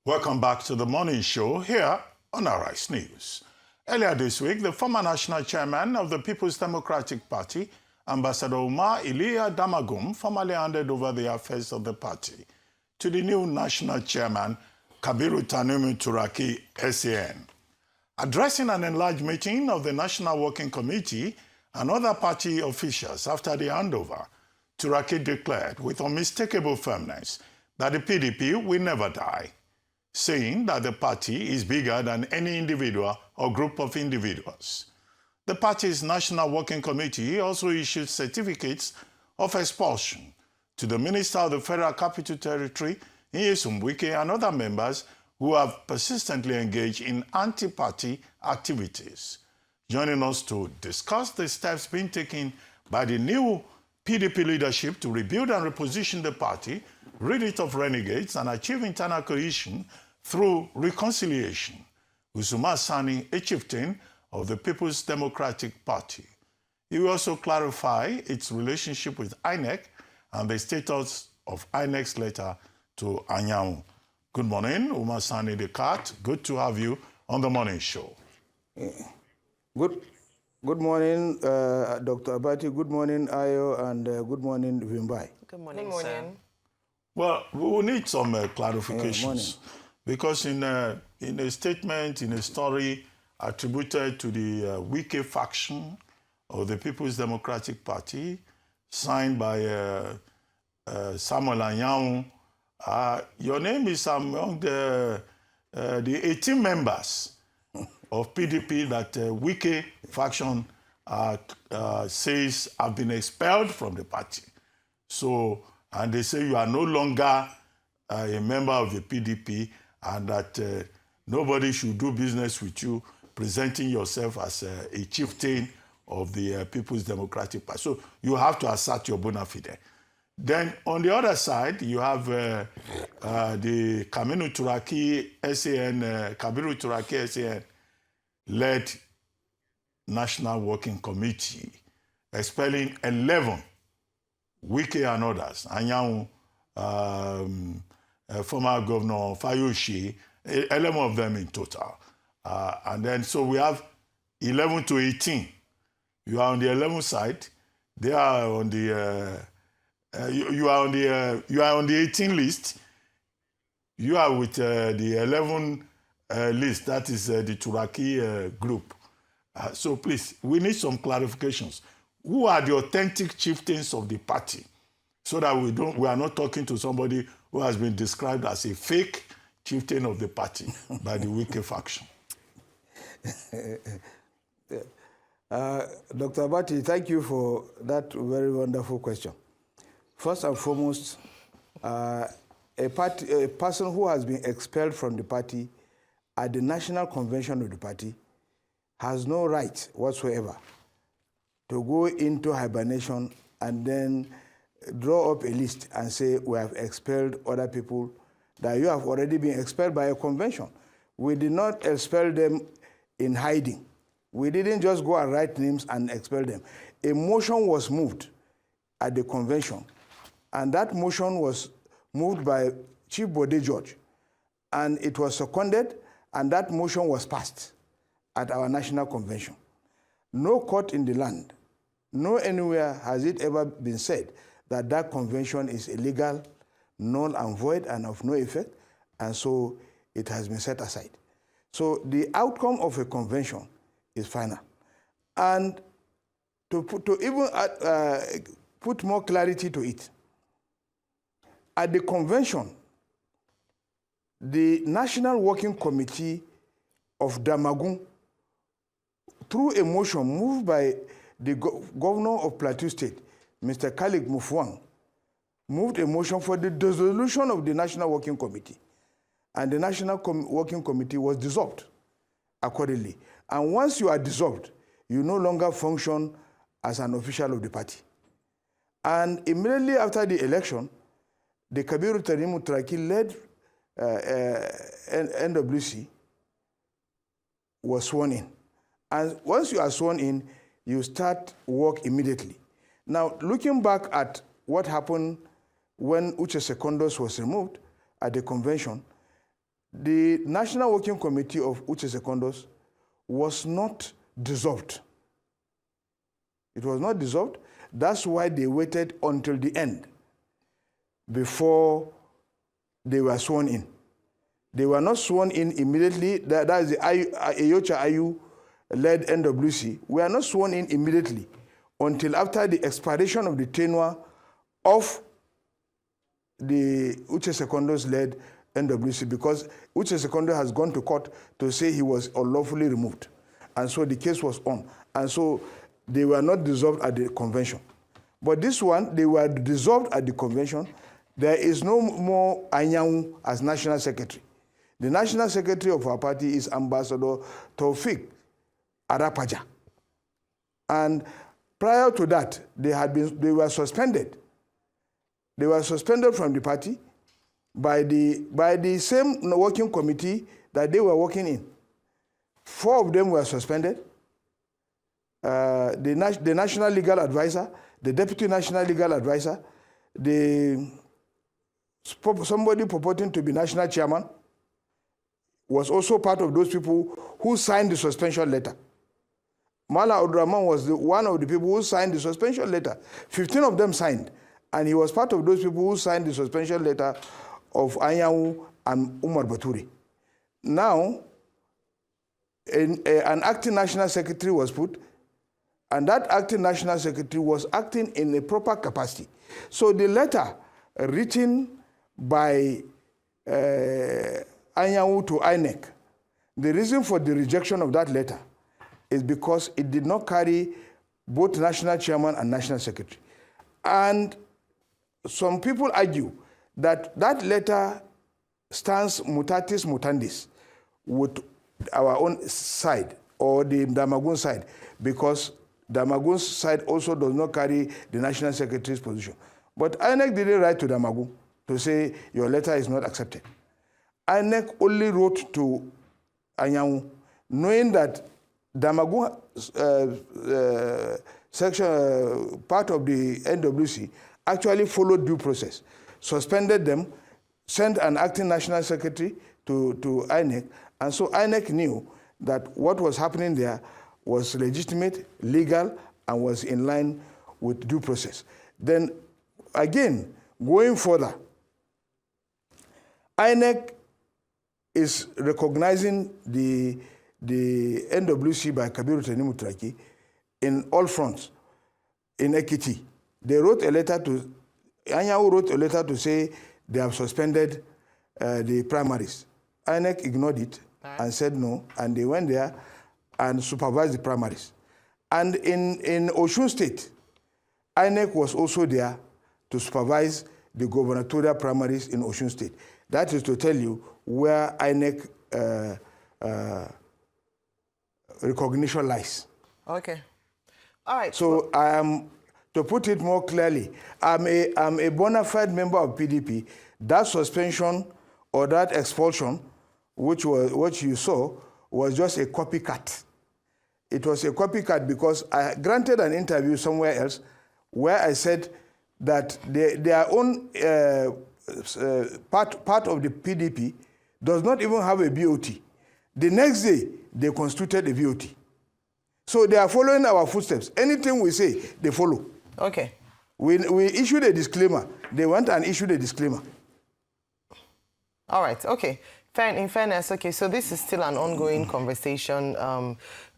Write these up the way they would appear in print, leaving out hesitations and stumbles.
Welcome back to the morning show here on Arise News. Earlier this week, the former national chairman of the People's Democratic Party, Ambassador Umar Damagum, formally handed over the affairs of the party to the new national chairman, Kabiru Tanimu Turaki, SAN. Addressing an enlarged meeting of the National Working Committee and other party officials after the handover, Turaki declared with unmistakable firmness that the PDP will never die, saying that the party is bigger than any individual or group of individuals. The party's National Working Committee also issued certificates of expulsion to the Minister of the Federal Capital Territory, Nyesom Wike, and other members who have persistently engaged in anti-party activities. Joining us to discuss the steps being taken by the new PDP leadership to rebuild and reposition the party, rid it of renegades, and achieve internal cohesion through reconciliation, is Umar Sani, a chieftain of the People's Democratic Party. He will also clarify its relationship with INEC and the status of INEC's letter to Anyanwu. Good morning, Umar Sani the Cat. Good to have you on the morning show. Good morning, Dr. Abati. Good morning, Ayo, and good morning, Vimbai. Good morning, sir. Well, we will need some clarifications because in a statement, in a story attributed to the Wike faction of the People's Democratic Party, signed by Samuel Anyanwu, your name is among the 18 members of PDP that Wike faction says have been expelled from the party. So, and they say you are no longer a member of the PDP and that nobody should do business with you, presenting yourself as a chieftain of the People's Democratic Party. So you have to assert your bona fide. Then on the other side, you have the Kabiru Turaki SAN led National Working Committee, expelling 11 Wike and others, Anyanwu, former Governor Fayose, 11 of them in total. And then so we have 11 to 18. You are on the 11th side. They are on the you are on the 18 list. You are with the 11 list. That is the Turaki group. So please, we need some clarifications. Who are the authentic chieftains of the party, so that we are not talking to somebody who has been described as a fake chieftain of the party by the Wike faction? Dr. Abati, thank you for that very wonderful question. First and foremost, a person who has been expelled from the party at the national convention of the party has no right whatsoever to go into hibernation and then draw up a list and say, we have expelled other people, that you have already been expelled by a convention. We did not expel them in hiding. We didn't just go and write names and expel them. A motion was moved at the convention, and that motion was moved by Chief Bode George, and it was seconded, and that motion was passed at our national convention. No court in the land, no anywhere has it ever been said that that convention is illegal, null and void, and of no effect, and so it has been set aside. So the outcome of a convention is final. And to even put more clarity to it, at the convention, the National Working Committee of Damagum, through a motion moved by the governor of Plateau State, Mr. Khalid Mufwang, moved a motion for the dissolution of the National Working Committee. And the National Working Committee was dissolved accordingly. And once you are dissolved, you no longer function as an official of the party. And immediately after the election, the Kabiru Tanimu Turaki led NWC was sworn in. And once you are sworn in, you start work immediately. Now, looking back at what happened when Uche Secondos was removed at the convention, the National Working Committee of Uche Secondos was not dissolved. It was not dissolved. That's why they waited until the end before they were sworn in. They were not sworn in immediately. That is the Eyocha Ayu-led NWC. We are not sworn in immediately until after the expiration of the tenure of the Uche Secondos-led NWC, because Uche Secondos has gone to court to say he was unlawfully removed. And so the case was on. And so they were not dissolved at the convention. But this one, they were dissolved at the convention. There is no more Anyanwu as national secretary. The national secretary of our party is Ambassador Taufik Arapaja. And prior to that, they were suspended. They were suspended from the party by the same working committee that they were working in. 4 of them were suspended. The national legal advisor, the deputy national legal advisor, somebody purporting to be national chairman was also part of those people who signed the suspension letter. Mala Abdurrahman was one of the people who signed the suspension letter. 15 of them signed, and he was part of those people who signed the suspension letter of Anyanwu and Umar Baturi. Now, an acting national secretary was put, and that acting national secretary was acting in a proper capacity. So the letter written by Anyanwu to INEC, the reason for the rejection of that letter is because it did not carry both national chairman and national secretary. And some people argue that that letter stands mutatis mutandis with our own side, or the Damagun side, because Damagun's side also does not carry the national secretary's position. But INEC didn't write to Damagun to say your letter is not accepted. INEC only wrote to Anyanwu, knowing that Damagun section, part of the NWC, actually followed due process, suspended them, sent an acting national secretary to INEC, and so INEC knew that what was happening there was legitimate, legal, and was in line with due process. Then, again, going further, INEC is recognizing the NWC by Kabiru Tanimutraki in all fronts, in Ekiti. They wrote a letter to, Anyanwu wrote a letter to say they have suspended the primaries. INEC ignored it and said no, and they went there and supervised the primaries. And in Osun State, INEC was also there to supervise the gubernatorial primaries in Osun State. That is to tell you where INEC recognition lies. Okay. All right. So I am, to put it more clearly, I'm a bona fide member of PDP. That suspension or that expulsion, which you saw, was just a copycat. It was a copycat because I granted an interview somewhere else where I said that their own part of the PDP does not even have a BOT. The next day, they constituted a BOT. So they are following our footsteps. Anything we say, they follow. Okay. We issued a disclaimer. They went and issued a disclaimer. All right. Okay. In fairness, okay, so this is still an ongoing conversation.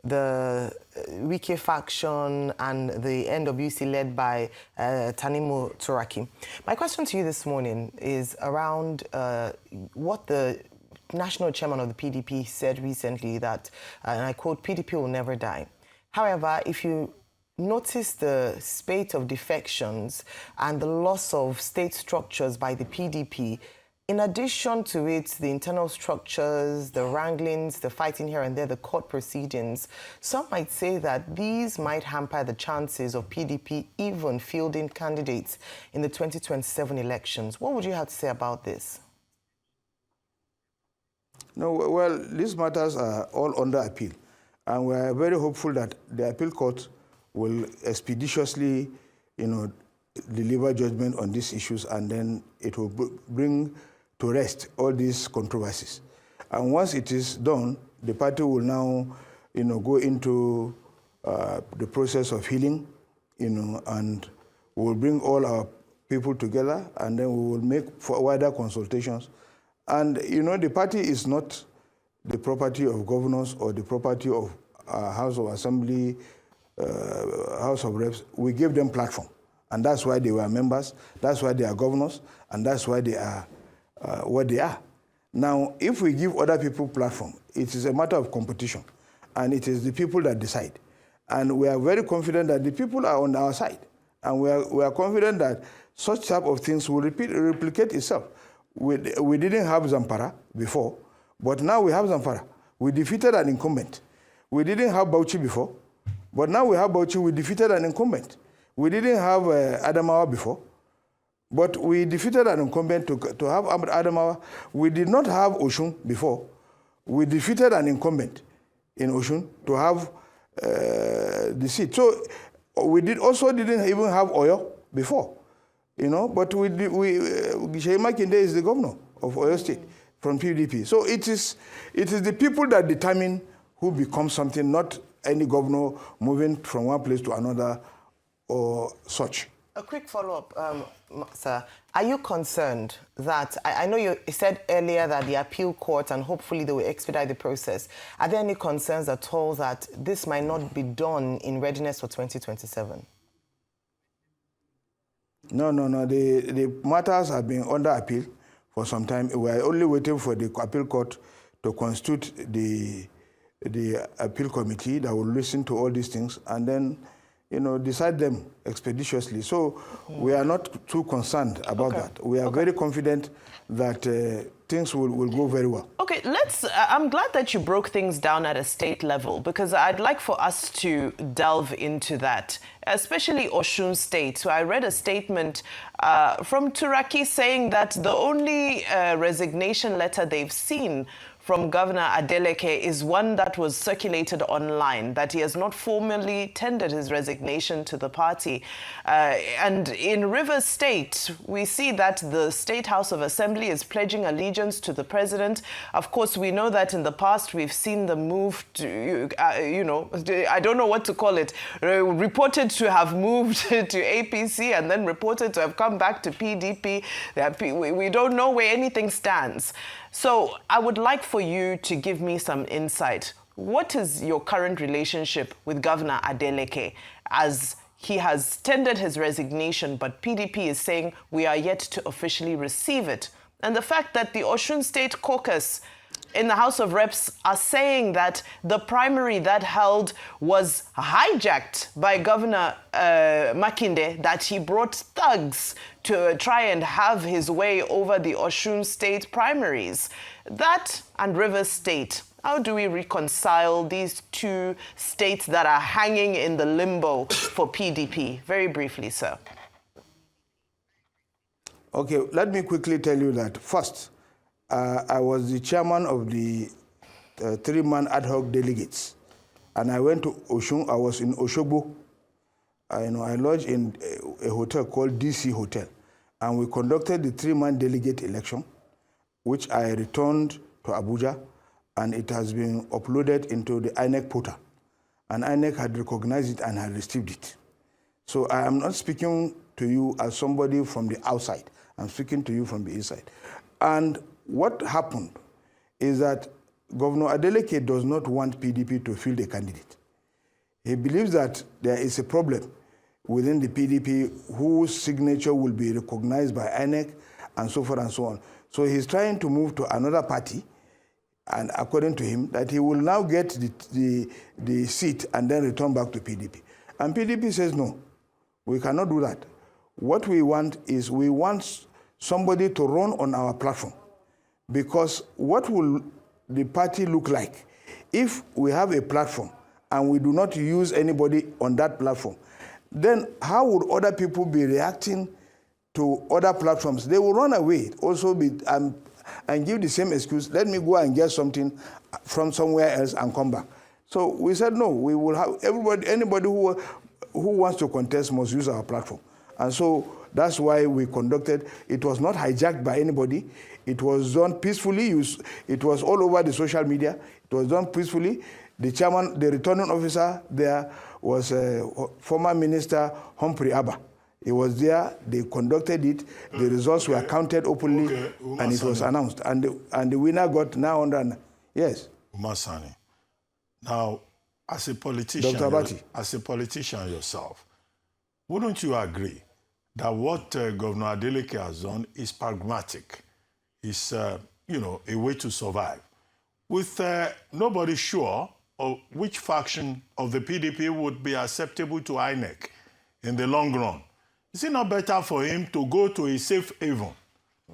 The Wike faction and the NWC led by Tanimu Turaki. My question to you this morning is around what the national chairman of the PDP said recently that, and I quote, PDP will never die. However, if you notice the spate of defections and the loss of state structures by the PDP, in addition to it, the internal structures, the wranglings, the fighting here and there, the court proceedings, some might say that these might hamper the chances of PDP even fielding candidates in the 2027 elections. What would you have to say about this? No, well, these matters are all under appeal. And we are very hopeful that the appeal court will expeditiously, deliver judgment on these issues, and then it will bring to rest all these controversies. And once it is done, the party will now, go into the process of healing, and we will bring all our people together, and then we will make wider consultations. And, the party is not the property of governors or the property of House of Assembly, House of Reps. We give them platform. And that's why they were members, that's why they are governors, and that's why they are what they are. Now, if we give other people platform, it is a matter of competition, and it is the people that decide. And we are very confident that the people are on our side, and we are confident that such type of things will replicate itself. We didn't have Zamfara before, but now we have Zamfara. We defeated an incumbent. We didn't have Bauchi before, but now we have Bauchi. We defeated an incumbent. We didn't have Adamawa before, but we defeated an incumbent to have Adamawa. We did not have Oshun before. We defeated an incumbent in Oshun to have the seat. So we didn't even have Oyo before, but Sheyi Makinde is the governor of Oyo State from PDP. So it is the people that determine who becomes something, not any governor moving from one place to another or such. A quick follow-up, sir. Are you concerned that, I know you said earlier that the appeal court and hopefully they will expedite the process. Are there any concerns at all that this might not be done in readiness for 2027? No. The matters have been under appeal for some time. We are only waiting for the appeal court to constitute the appeal committee that will listen to all these things and then decide them expeditiously. So we are not too concerned about that. We are very confident that things will go very well. Okay, I'm glad that you broke things down at a state level, because I'd like for us to delve into that, especially Osun State. So I read a statement from Turaki saying that the only resignation letter they've seen from Governor Adeleke is one that was circulated online, that he has not formally tendered his resignation to the party. And in Rivers State, we see that the State House of Assembly is pledging allegiance to the president. Of course, we know that in the past we've seen the move to, I don't know what to call it, reported to have moved to APC and then reported to have come back to PDP. We don't know where anything stands. So I would like for you to give me some insight. What is your current relationship with Governor Adeleke, as he has tendered his resignation, but PDP is saying we are yet to officially receive it? And the fact that the Osun State caucus in the House of Reps are saying that the primary that held was hijacked by Governor Makinde, that he brought thugs to try and have his way over the Osun State primaries. That and Rivers State, how do we reconcile these two states that are hanging in the limbo for PDP? Very briefly, sir. Okay, let me quickly tell you that first, I was the chairman of the three-man ad hoc delegates, and I went to Osun. I was in Oshogbo. I lodged in a hotel called DC Hotel, and we conducted the three-man delegate election, which I returned to Abuja, and it has been uploaded into the INEC portal, and INEC had recognized it and had received it. So I am not speaking to you as somebody from the outside. I'm speaking to you from the inside. And what happened is that Governor Adeleke does not want PDP to field a candidate. He believes that there is a problem within the PDP whose signature will be recognized by INEC and so forth and so on. So he's trying to move to another party, and according to him, that he will now get the seat and then return back to PDP. And PDP says, no, we cannot do that. What we want is we want somebody to run on our platform. Because what will the party look like if we have a platform and we do not use anybody on that platform? Then how would other people be reacting to other platforms? They will run away, also and give the same excuse, let me go and get something from somewhere else and come back. So we said, no, we will have anybody who wants to contest must use our platform. And so That's why we conducted. It was not hijacked by anybody. It was done peacefully. It was all over the social media. It was done peacefully. The chairman, the returning officer there was former Minister Humphrey Abba. He was there. They conducted it. The results were counted openly, and it was announced. And the winner got 900. Yes. Umar Sani. Now, as a politician, Dr. Abati. As a politician yourself, wouldn't you agree that what Governor Adeleke has done is pragmatic? Is a way to survive, with nobody sure of which faction of the PDP would be acceptable to INEC in the long run? Is it not better for him to go to a safe haven,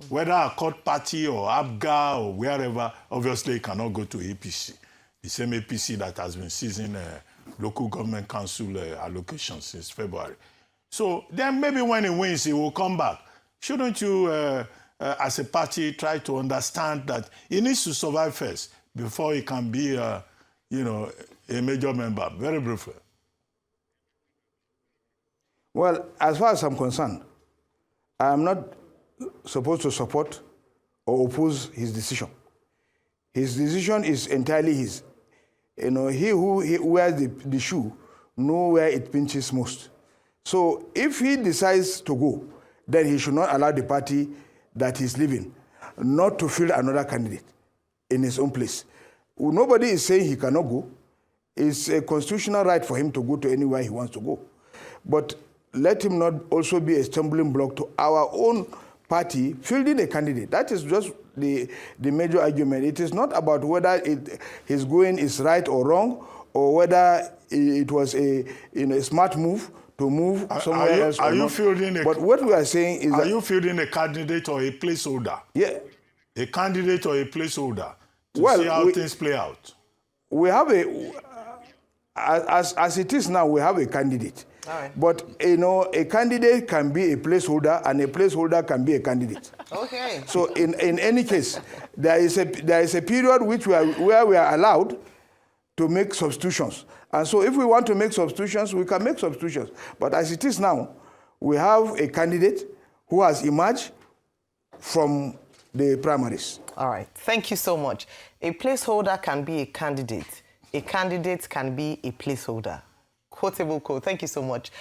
whether a court party or ABGA or wherever? Obviously, he cannot go to APC, the same APC that has been seizing local government council allocations since February. So then maybe when he wins, he will come back. Shouldn't you, as a party, try to understand that he needs to survive first before he can be, a major member? Very briefly. Well, as far as I'm concerned, I am not supposed to support or oppose his decision. His decision is entirely his. He who wears the shoe knows where it pinches most. So if he decides to go, then he should not allow the party that he's leaving not to field another candidate in his own place. Nobody is saying he cannot go. It's a constitutional right for him to go to anywhere he wants to go. But let him not also be a stumbling block to our own party fielding a candidate. That is just the major argument. It is not about whether his going is right or wrong, or whether it was a smart move to move somewhere else. Are you fielding but what we are saying is, are you fielding a candidate or a placeholder? Yeah, a candidate or a placeholder to see how things play out. We have as it is now, we have a candidate. All right. But a candidate can be a placeholder, and a placeholder can be a candidate. Okay. So in any case, there is a period where we are allowed to make substitutions. And so if we want to make substitutions, we can make substitutions. But as it is now, we have a candidate who has emerged from the primaries. All right. Thank you so much. A placeholder can be a candidate. A candidate can be a placeholder. Quotable quote. Thank you so much.